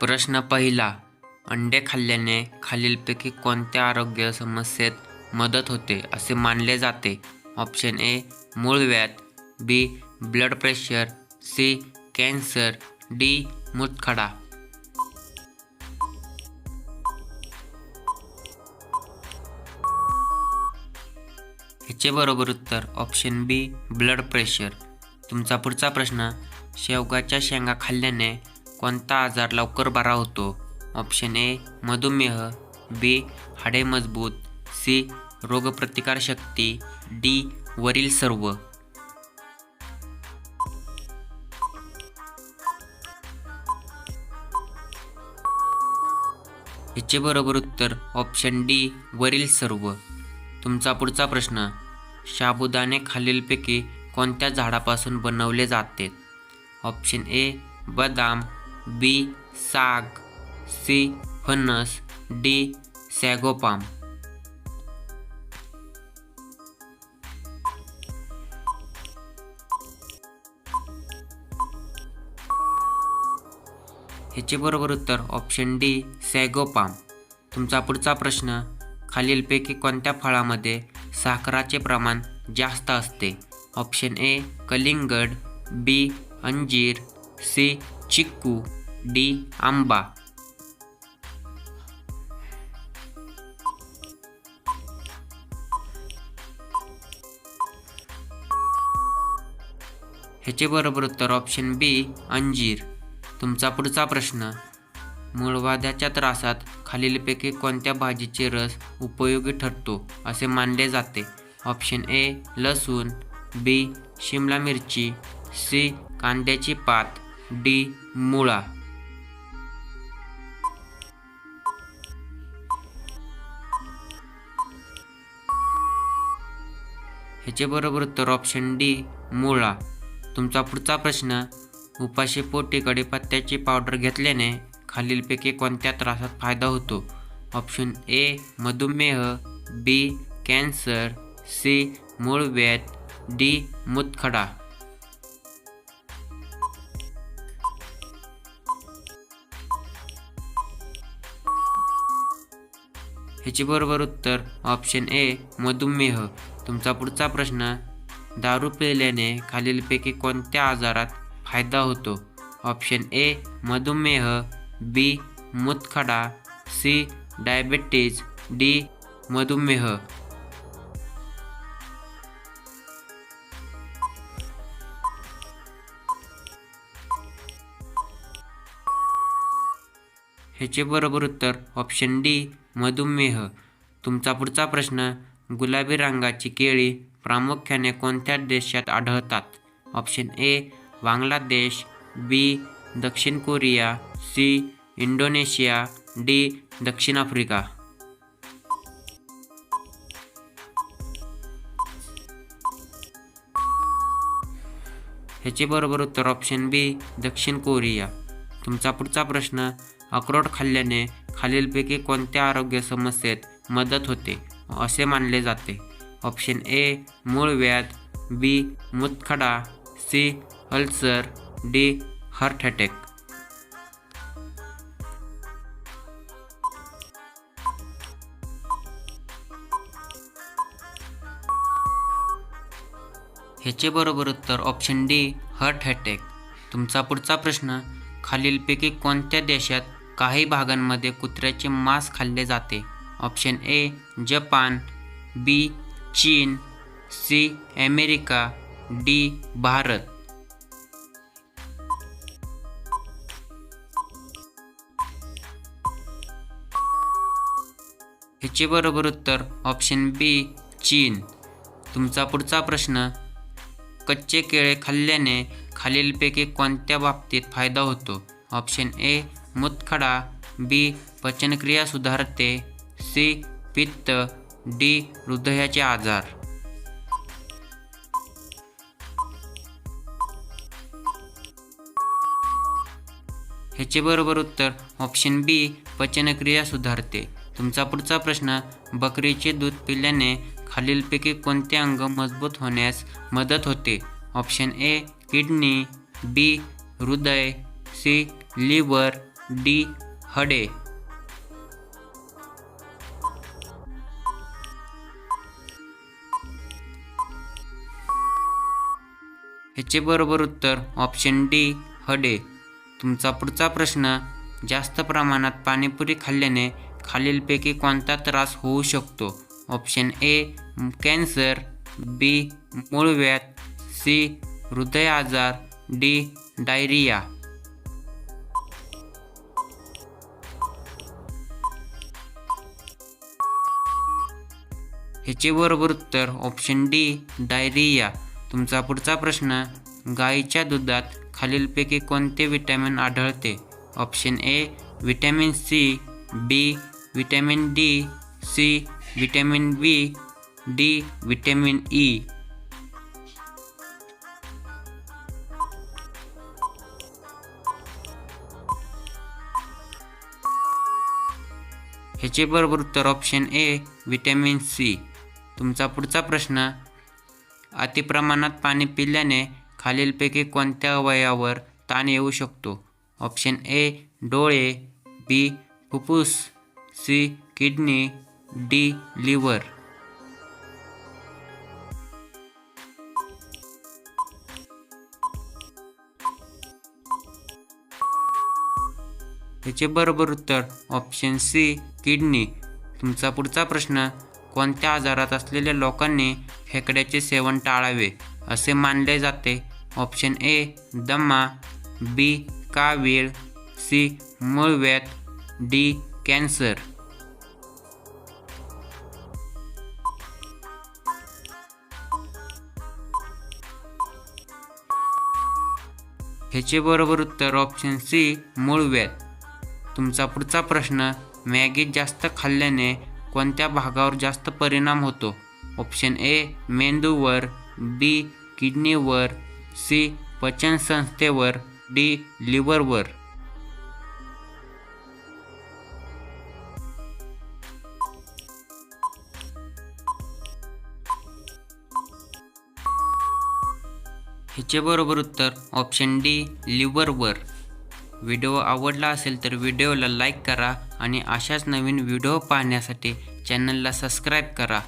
प्रश्न पहिला. अंडे खाल्ल्याने खालीलपैकी कोणत्या आरोग्य समस्येत मदत होते असे मानले जाते? ऑप्शन ए मूळव्याध, B blood pressure, C cancer, D मूतखडा. ह्याचे बरोबर उत्तर ऑप्शन बी ब्लड प्रेशर. तुमचा पुढचा प्रश्न. शेवगाच्या शेंगा खाल्ल्याने कोणता आजार लवकर बरा होतो? ऑप्शन ए मधुमेह, बी हाडे मजबूत, सी रोगप्रतिकारशक्ती, डी वरील सर्व. याचे बरोबर उत्तर ऑप्शन डी वरील सर्व. तुमचा पुढचा प्रश्न. साबुदाणे खालीलपैकी कोणत्या झाडापासून बनवले जाते? ऑप्शन ए बदाम, बी साग, सी फणस, डी सॅगोपाम. ह्याचे बरोबर उत्तर ऑप्शन डी सॅगोपाम. तुमचा पुढचा प्रश्न. खालीलपैकी कोणत्या फळामध्ये साखराचे प्रमाण जास्त असते? ऑप्शन ए कलिंगड, बी अंजीर, सी चिक्कू, डी आंबा. ह्याचे बरोबर उत्तर ऑप्शन बी अंजीर. तुमचा पुढचा प्रश्न. मूळव्याधाच्या त्रासात खालीलपैकी कोणत्या भाजीचे रस उपयोगी ठरतो असे मानले जाते? ऑप्शन ए लसूण, बी शिमला मिरची, सी कांद्याची पात, डी मुळा. ह्याचे बरोबर उत्तर ऑप्शन डी मुळा. तुमचा पुढचा प्रश्न. उपाशीपोटी कढीपत्त्याची पावडर घेतल्याने खालीलपैकी कोणत्या त्रासात फायदा होतो? ऑप्शन ए मधुमेह, बी कॅन्सर, सी मूळव्याध, डी मूतखडा. ह्याचे बरोबर उत्तर ऑप्शन ए मधुमेह. तुमचा पुढचा प्रश्न. दारू पिल्याने खालीलपैकी कोणत्या आजारात फायदा होतो? ऑप्शन ए मधुमेह, बी मूतखडा, सी डायबिटीज, डी मधुमेह. ह्याचे बरोबर उत्तर ऑप्शन डी मधुमेह. तुमचा पुढचा प्रश्न. गुलाबी रंगाची केळी प्रामुख्याने कोणत्या देशात आढळतात? ऑप्शन ए बांगलादेश, बी दक्षिण कोरिया, सी इंडोनेशिया, डी दक्षिण आफ्रिका. ह्याचे बरोबर उत्तर ऑप्शन बी दक्षिण कोरिया. तुमचा पुढचा प्रश्न. अक्रोड खाल्ल्याने खालीलपैकी कोणत्या आरोग्य समस्येत मदत होते असे मानले जाते? ऑप्शन ए मूळव्याध, बी मूतखडा, C ulcer, D heart attack. ह्याचे बरोबर उत्तर ऑप्शन डी हार्ट अटॅक. तुमचा पुढचा प्रश्न. खालीलपैकी कोणत्या देशात काही भागांमध्ये कुत्र्याचे मांस खाल्ले जाते? ऑप्शन ए जपान, बी चीन, सी अमेरिका, डी भारत. ह्याचे बरोबर उत्तर ऑप्शन बी चीन. तुमचा पुढचा प्रश्न. कच्चे केळे खाल्ल्याने खालीलपैकी कोणत्या बाबतीत फायदा होतो? ऑप्शन ए मूतखडा, बी पचनक्रिया सुधारते, सी पित्त, डी हृदयाचे आजार. ह्याचे बरोबर उत्तर ऑप्शन बी पचनक्रिया सुधारते. तुमचा पुढचा प्रश्न. बकरीचे दूध पिल्याने खालीलपैकी कोणते अंग मजबूत होण्यास मदत होते? ऑप्शन ए किडनी, बी हृदय, सी लिव्हर, डी हडे. ह्याचे बरोबर उत्तर ऑप्शन डी हडे. तुमचा पुढचा प्रश्न, जास्त प्रमाणात पाणीपुरी खाल्ल्याने खालीलपैकी कोणता त्रास होऊ शकतो? ऑप्शन ए कॅन्सर, बी मूळव्याध, सी हृदय आजार, डी डायरिया. ह्याचे बरोबर उत्तर ऑप्शन डी डायरिया. तुमचा पुढचा प्रश्न, गाईच्या दुधात खालीलपैकी कोणते विटॅमिन आढळते? Option A vitamin C, B vitamin D, C vitamin B, D vitamin E. ह्याचे बरोबर उत्तर ऑप्शन ए विटॅमिन सी. तुमचा पुढचा प्रश्न, अतिप्रमाणात पाणी पिल्याने खालीलपैकी कोणत्या अवयवावर ताण येऊ शकतो? ऑप्शन ए डोळे, बी फुफ्फुस, सी किडनी, डी लिव्हर. ह्याचे बरोबर उत्तर ऑप्शन सी किडनी. तुमचा पुढचा प्रश्न, कोणत्या आजारात असलेल्या लोकांनी खेकड्याचे सेवन टाळावे असे मानले जाते? ऑप्शन ए दमा, बी कावीळ, सी मूळव्याध, डी कॅन्सर. ह्याचे बरोबर उत्तर ऑप्शन सी मूळव्याध. तुमचा पुढचा प्रश्न, मॅगी जास्त खाल्ल्याने कोणत्या भागावर जास्त परिणाम होतो? ऑप्शन ए मेंदूवर, बी किडनीवर, सी पचनसंस्थेवर, डी लिव्हरवर. ह्याचे बरोबर उत्तर ऑप्शन डी लिव्हरवर. व्हिडिओ आवडला असेल तर व्हिडिओला लाईक करा आणि अशाच नवीन व्हिडिओ पाहण्यासाठी चॅनलला सबस्क्राईब करा.